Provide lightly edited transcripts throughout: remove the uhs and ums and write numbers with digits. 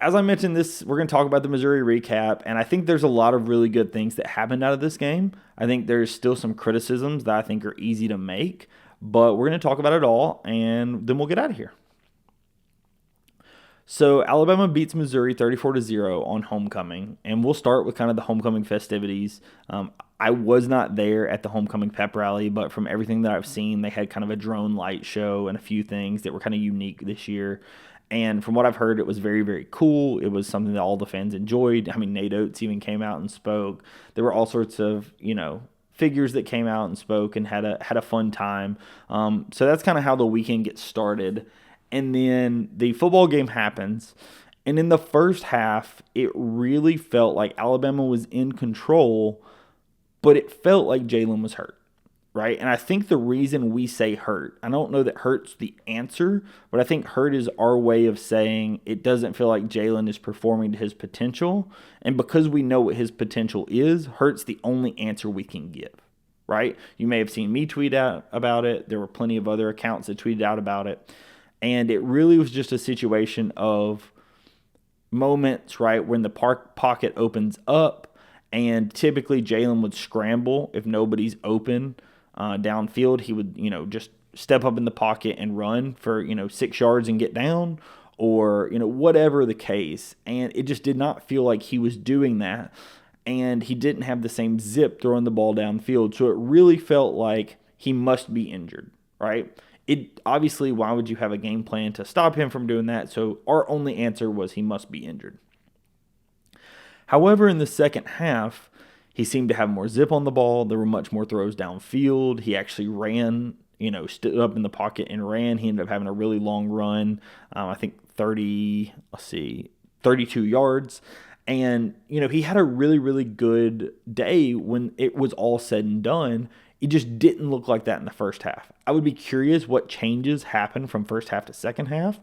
as I mentioned, we're going to talk about the Missouri recap, and I think there's a lot of really good things that happened out of this game. I think there's still some criticisms that I think are easy to make, but we're going to talk about it all, and then we'll get out of here. So Alabama beats Missouri 34-0 on homecoming, and we'll start with kind of the homecoming festivities. I was not there at the homecoming pep rally, but from everything that I've seen, they had kind of a drone light show and a few things that were kind of unique this year. And from what I've heard, it was very, very cool. It was something that all the fans enjoyed. I mean, Nate Oates even came out and spoke. There were all sorts of, figures that came out and spoke and had a fun time. So that's kind of how the weekend gets started. And then the football game happens. And in the first half, it really felt like Alabama was in control, but it felt like Jalen was hurt, right? And I think the reason we say hurt, I don't know that hurt's the answer, but I think hurt is our way of saying it doesn't feel like Jalen is performing to his potential. And because we know what his potential is, hurt's the only answer we can give, right? You may have seen me tweet out about it. There were plenty of other accounts that tweeted out about it. And it really was just a situation of moments, right, when the pocket opens up, and typically Jalen would scramble if nobody's open downfield. He would, just step up in the pocket and run for, 6 yards and get down, or, whatever the case. And it just did not feel like he was doing that. And he didn't have the same zip throwing the ball downfield. So it really felt like he must be injured, right? It obviously, why would you have a game plan to stop him from doing that? So our only answer was he must be injured. However, in the second half, he seemed to have more zip on the ball. There were much more throws downfield. He actually ran, stood up in the pocket and ran. He ended up having a really long run. I think 32 yards. And, he had a really, really good day when it was all said and done. It just didn't look like that in the first half. I would be curious what changes happened from first half to second half.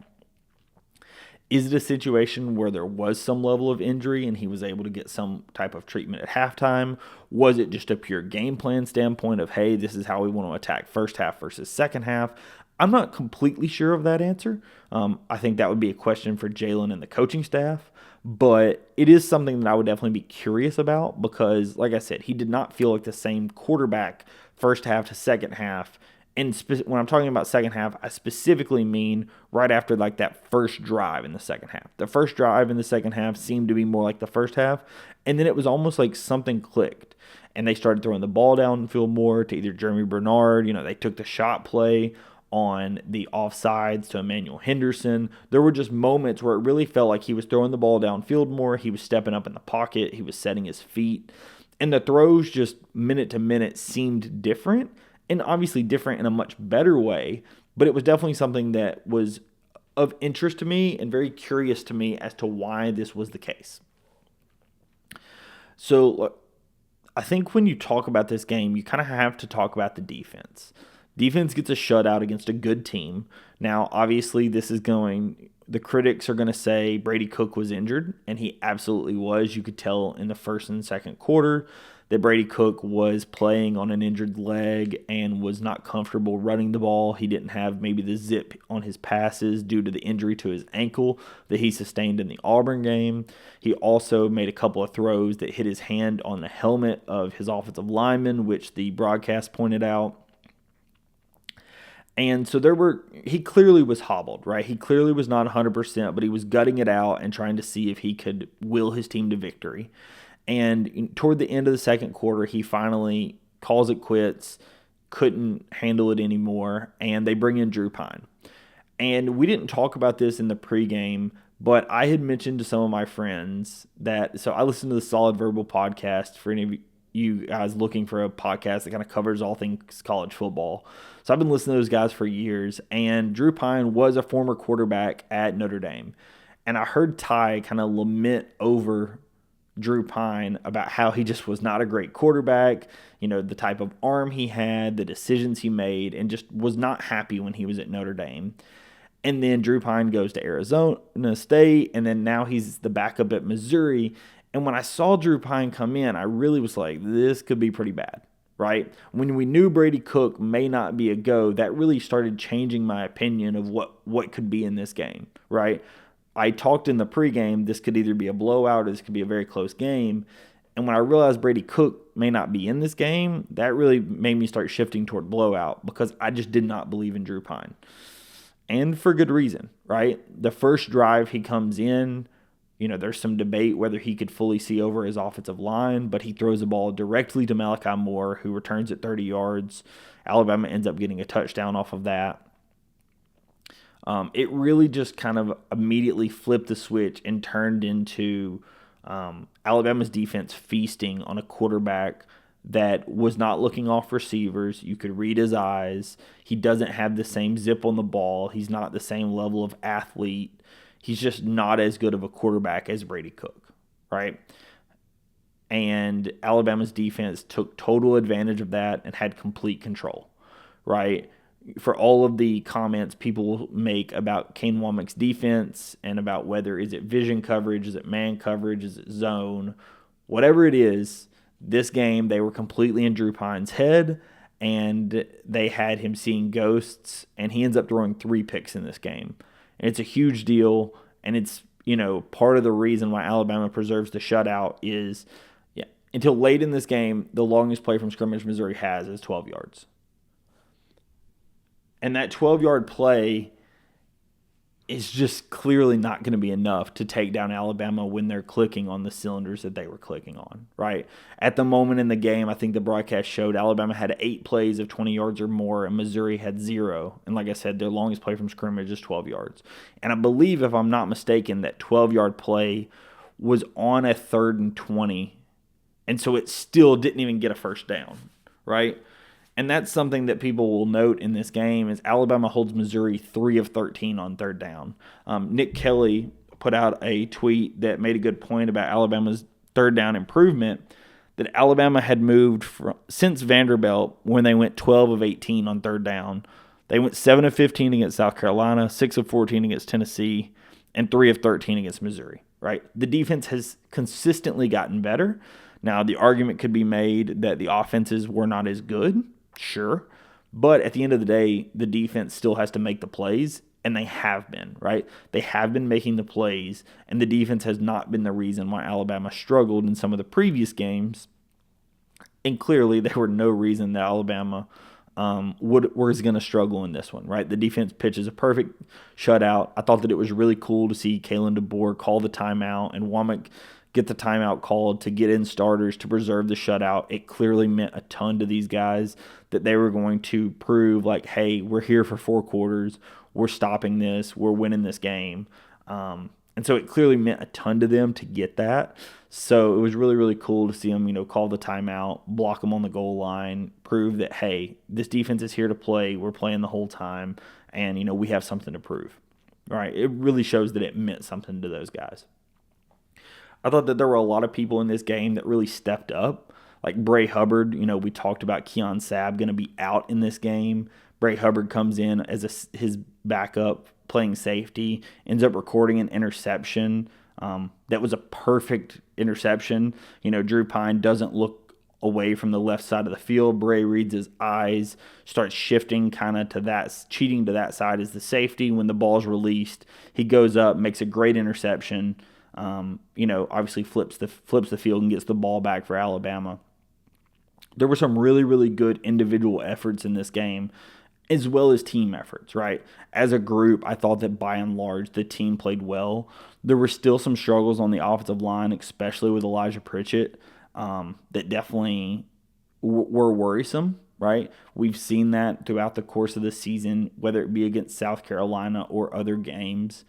Is it a situation where there was some level of injury and he was able to get some type of treatment at halftime? Was it just a pure game plan standpoint of, hey, this is how we want to attack first half versus second half? I'm not completely sure of that answer. I think that would be a question for Jalen and the coaching staff. But it is something that I would definitely be curious about because, like I said, he did not feel like the same quarterback first half to second half. And when I'm talking about second half, I specifically mean right after like that first drive in the second half. The first drive in the second half seemed to be more like the first half. And then it was almost like something clicked. And they started throwing the ball downfield more to either Jeremy Bernard. They took the shot play on the offsides to Emmanuel Henderson. There were just moments where it really felt like he was throwing the ball downfield more. He was stepping up in the pocket. He was setting his feet. And the throws just minute to minute seemed different, and obviously different in a much better way. But it was definitely something that was of interest to me and very curious to me as to why this was the case. So I think when you talk about this game, you kind of have to talk about the defense. Defense gets a shutout against a good team. Now, obviously, the critics are going to say Brady Cook was injured, and he absolutely was. You could tell in the first and second quarter that Brady Cook was playing on an injured leg and was not comfortable running the ball. He didn't have maybe the zip on his passes due to the injury to his ankle that he sustained in the Auburn game. He also made a couple of throws that hit his hand on the helmet of his offensive lineman, which the broadcast pointed out. And so he clearly was hobbled, right? He clearly was not 100%, but he was gutting it out and trying to see if he could will his team to victory. And toward the end of the second quarter, he finally calls it quits, couldn't handle it anymore, and they bring in Drew Pyne. And we didn't talk about this in the pregame, but I had mentioned to some of my friends so I listened to the Solid Verbal podcast for any of you guys looking for a podcast that kind of covers all things college football. So I've been listening to those guys for years, and Drew Pyne was a former quarterback at Notre Dame. And I heard Ty kind of lament over Drew Pyne about how he just was not a great quarterback, the type of arm he had, the decisions he made, and just was not happy when he was at Notre Dame. And then Drew Pyne goes to Arizona State, and then now he's the backup at Missouri. And when I saw Drew Pyne come in, I really was like, this could be pretty bad, right? When we knew Brady Cook may not be a go, that really started changing my opinion of what could be in this game, right? I talked in the pregame, this could either be a blowout or this could be a very close game. And when I realized Brady Cook may not be in this game, that really made me start shifting toward blowout because I just did not believe in Drew Pine. And for good reason, right? The first drive he comes in, there's some debate whether he could fully see over his offensive line, but he throws the ball directly to Malachi Moore, who returns it 30 yards. Alabama ends up getting a touchdown off of that. It really just kind of immediately flipped the switch and turned into Alabama's defense feasting on a quarterback that was not looking off receivers. You could read his eyes. He doesn't have the same zip on the ball. He's not the same level of athlete. He's just not as good of a quarterback as Brady Cook, right? And Alabama's defense took total advantage of that and had complete control, right? For all of the comments people make about Kane Wommack's defense and about whether is it vision coverage, is it man coverage, is it zone, whatever it is, this game they were completely in Drew Pine's head and they had him seeing ghosts, and he ends up throwing 3 picks in this game. And it's a huge deal, and it's, part of the reason why Alabama preserves the shutout is until late in this game, the longest play from scrimmage Missouri has is 12 yards. And that 12-yard play is just clearly not going to be enough to take down Alabama when they're clicking on the cylinders that they were clicking on, right? At the moment in the game, I think the broadcast showed Alabama had 8 plays of 20 yards or more, and Missouri had 0. And like I said, their longest play from scrimmage is 12 yards. And I believe, if I'm not mistaken, that 12-yard play was on a 3rd and 20, and so it still didn't even get a first down, right? And that's something that people will note in this game is Alabama holds Missouri 3 of 13 on 3rd down. Nick Kelly put out a tweet that made a good point about Alabama's 3rd down improvement, that Alabama had moved since Vanderbilt when they went 12 of 18 on 3rd down. They went 7 of 15 against South Carolina, 6 of 14 against Tennessee, and 3 of 13 against Missouri, right? The defense has consistently gotten better. Now, the argument could be made that the offenses were not as good. Sure. But at the end of the day, the defense still has to make the plays, and they have been, right? They have been making the plays, and the defense has not been the reason why Alabama struggled in some of the previous games. And clearly, there were no reason that Alabama was going to struggle in this one, right? The defense pitches a perfect shutout. I thought that it was really cool to see Kalen DeBoer call the timeout and Wommack get the timeout called to get in starters to preserve the shutout. It clearly meant a ton to these guys that they were going to prove, like, hey, we're here for 4 quarters. We're stopping this. We're winning this game. And so it clearly meant a ton to them to get that. So it was really, really cool to see them, call the timeout, block them on the goal line, prove that, hey, this defense is here to play. We're playing the whole time, and, we have something to prove. All right, it really shows that it meant something to those guys. I thought that there were a lot of people in this game that really stepped up. Like Bray Hubbard, we talked about Keon Sabb going to be out in this game. Bray Hubbard comes in as his backup playing safety, ends up recording an interception. That was a perfect interception. Drew Pine doesn't look away from the left side of the field. Bray reads his eyes, starts shifting kind of to that, cheating to that side as the safety. When the ball's released, he goes up, makes a great interception. Obviously flips the field and gets the ball back for Alabama. There were some really, really good individual efforts in this game, as well as team efforts, right? As a group, I thought that by and large the team played well. There were still some struggles on the offensive line, especially with Elijah Pritchett, that definitely were worrisome, right? We've seen that throughout the course of the season, whether it be against South Carolina or other games.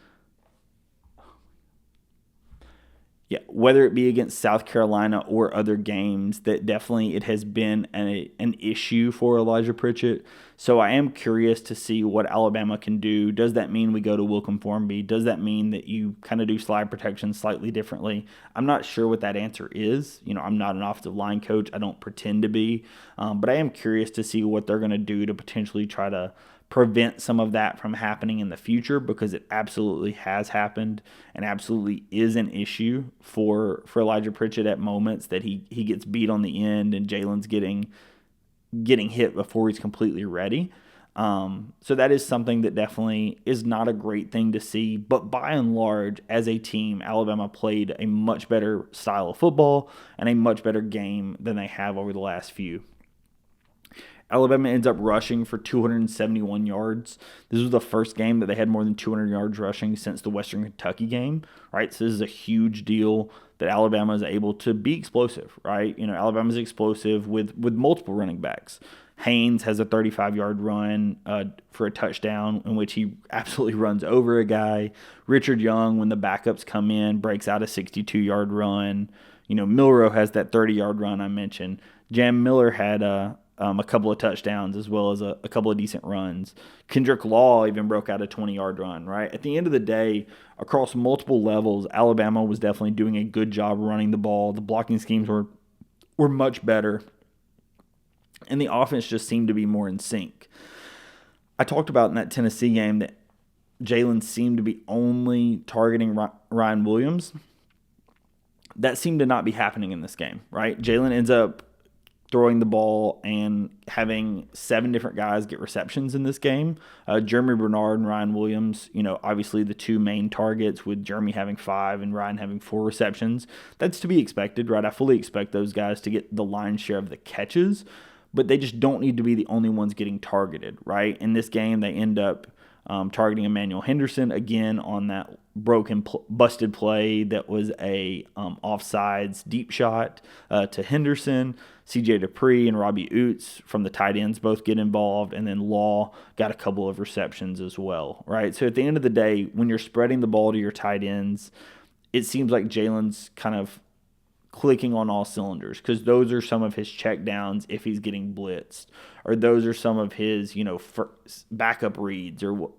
Whether it be against South Carolina or other games, that definitely it has been an issue for Elijah Pritchett. So I am curious to see what Alabama can do. Does that mean we go to Wilkin Formby? Does that mean that you kind of do slide protection slightly differently? I'm not sure what that answer is. I'm not an offensive line coach. I don't pretend to be. But I am curious to see what they're going to do to potentially try to prevent some of that from happening in the future, because it absolutely has happened and absolutely is an issue for Elijah Pritchett at moments that he gets beat on the end and Jalen's getting hit before he's completely ready. So that is something that definitely is not a great thing to see. But by and large, as a team, Alabama played a much better style of football and a much better game than they have over the last few. Alabama ends up rushing for 271 yards. This was the first game that they had more than 200 yards rushing since the Western Kentucky game, right? So this is a huge deal that Alabama is able to be explosive, right? Alabama's explosive with multiple running backs. Haynes has a 35-yard run for a touchdown in which he absolutely runs over a guy. Richard Young, when the backups come in, breaks out a 62-yard run. Milroe has that 30-yard run I mentioned. Jam Miller had a couple of touchdowns as well as a couple of decent runs. Kendrick Law even broke out a 20-yard run, right? At the end of the day, across multiple levels, Alabama was definitely doing a good job running the ball. The blocking schemes were much better, and the offense just seemed to be more in sync. I talked about in that Tennessee game that Jalen seemed to be only targeting Ryan Williams. That seemed to not be happening in this game, right? Jalen ends up throwing the ball and having 7 different guys get receptions in this game. Jeremy Bernard and Ryan Williams, obviously the 2 main targets, with Jeremy having 5 and Ryan having 4 receptions. That's to be expected, right? I fully expect those guys to get the lion's share of the catches, but they just don't need to be the only ones getting targeted, right? In this game, they end up targeting Emmanuel Henderson again on that busted play that was a offsides deep shot to Henderson. C.J. Dupree and Robbie Oots from the tight ends both get involved, and then Law got a couple of receptions as well, right? So at the end of the day, when you're spreading the ball to your tight ends, it seems like Jalen's kind of clicking on all cylinders, because those are some of his check downs if he's getting blitzed, or those are some of his backup reads, or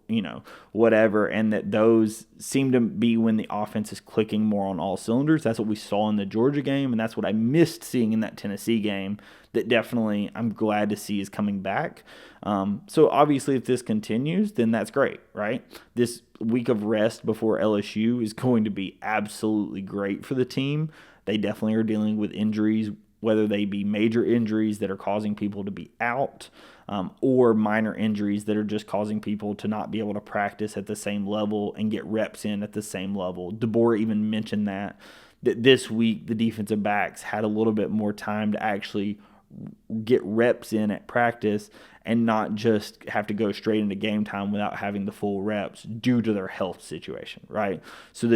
whatever, and that those seem to be when the offense is clicking more on all cylinders. That's what we saw in the Georgia game, and that's what I missed seeing in that Tennessee game, that definitely I'm glad to see is coming back. So obviously if this continues, then that's great, right? This week of rest before LSU is going to be absolutely great for the team. They definitely are dealing with injuries, whether they be major injuries that are causing people to be out, or minor injuries that are just causing people to not be able to practice at the same level and get reps in at the same level. DeBoer even mentioned that this week the defensive backs had a little bit more time to actually get reps in at practice and not just have to go straight into game time without having the full reps due to their health situation, right? So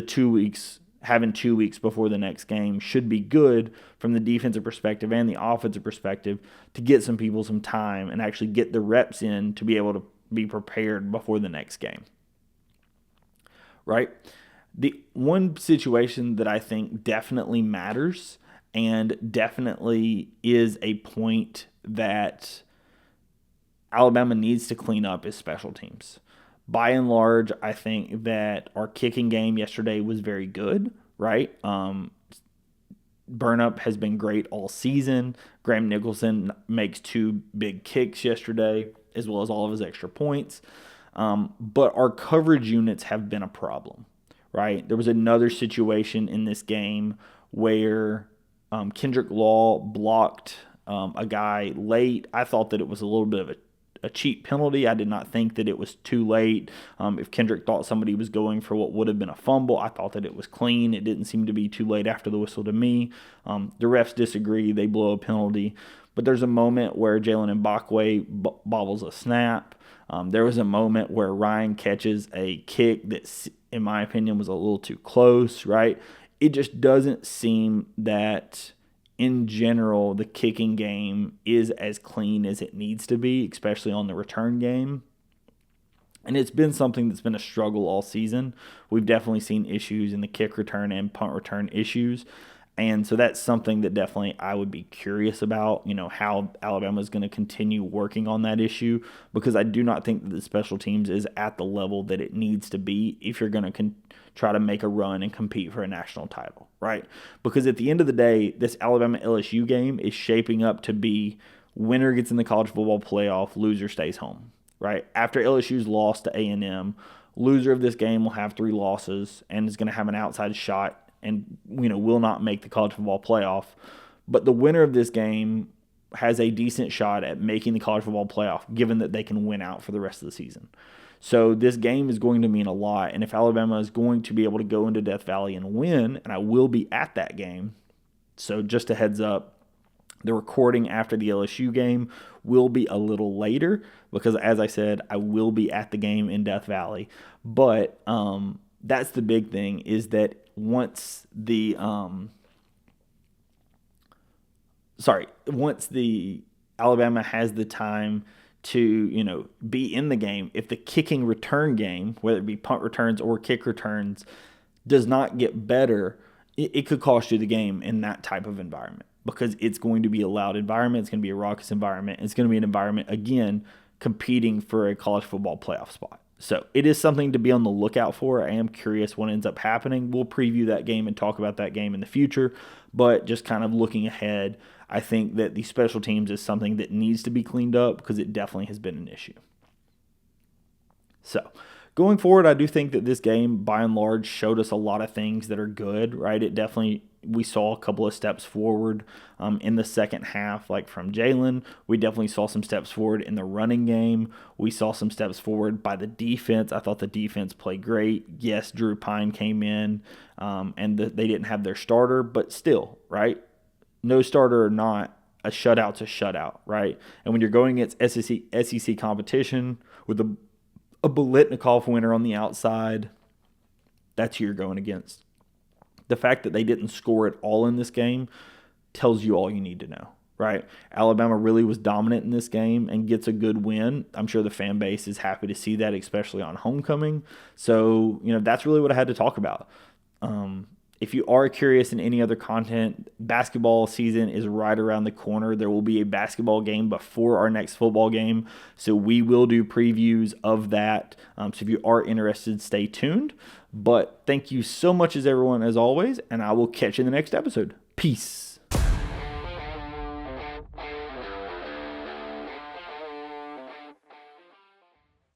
having 2 weeks before the next game should be good from the defensive perspective and the offensive perspective to get some people some time and actually get the reps in to be able to be prepared before the next game, right? The one situation that I think definitely matters and definitely is a point that Alabama needs to clean up is special teams. By and large, I think that our kicking game yesterday was very good, right? Burnup has been great all season. Graham Nicholson makes 2 big kicks yesterday, as well as all of his extra points. But our coverage units have been a problem, right? There was another situation in this game where Kendrick Law blocked a guy late. I thought that it was a little bit of a cheap penalty. I did not think that it was too late. If Kendrick thought somebody was going for what would have been a fumble, I thought that it was clean. It didn't seem to be too late after the whistle to me. The refs disagree. They blow a penalty. But there's a moment where Jalen Mbakwe bobbles a snap. There was a moment where Ryan catches a kick that, in my opinion, was a little too close, right? It just doesn't seem that in general, the kicking game is as clean as it needs to be, especially on the return game. And it's been something that's been a struggle all season. We've definitely seen issues in the kick return and punt return issues. And so that's something that definitely I would be curious about, how Alabama is going to continue working on that issue, because I do not think that the special teams is at the level that it needs to be if you're going to try to make a run and compete for a national title, right? Because at the end of the day, this Alabama-LSU game is shaping up to be winner gets in the college football playoff, loser stays home, right? After LSU's loss to A&M, loser of this game will have 3 losses and is going to have an outside shot and will not make the college football playoff. But the winner of this game has a decent shot at making the college football playoff, given that they can win out for the rest of the season. So this game is going to mean a lot. And if Alabama is going to be able to go into Death Valley and win, and I will be at that game, so just a heads up, the recording after the LSU game will be a little later because, as I said, I will be at the game in Death Valley. But that's the big thing, is that once the Alabama has the time to, be in the game, if the kicking return game, whether it be punt returns or kick returns, does not get better, it could cost you the game in that type of environment, because it's going to be a loud environment. It's going to be a raucous environment. It's going to be an environment, again, competing for a college football playoff spot. So it is something to be on the lookout for. I am curious what ends up happening. We'll preview that game and talk about that game in the future. But just kind of looking ahead, I think that the special teams is something that needs to be cleaned up, because it definitely has been an issue. So going forward, I do think that this game, by and large, showed us a lot of things that are good, right? We saw a couple of steps forward in the second half, like from Jalen. We definitely saw some steps forward in the running game. We saw some steps forward by the defense. I thought the defense played great. Yes, Drew Pine came in, and they didn't have their starter, but still, right? No starter or not, a shutout's a shutout, right? And when you're going against SEC competition with a Biletnikoff winner on the outside, that's who you're going against. The fact that they didn't score at all in this game tells you all you need to know, right? Alabama really was dominant in this game and gets a good win. I'm sure the fan base is happy to see that, especially on homecoming. So, that's really what I had to talk about. If you are curious in any other content, basketball season is right around the corner. There will be a basketball game before our next football game, so we will do previews of that. So if you are interested, stay tuned. But thank you so much as always, and I will catch you in the next episode. Peace.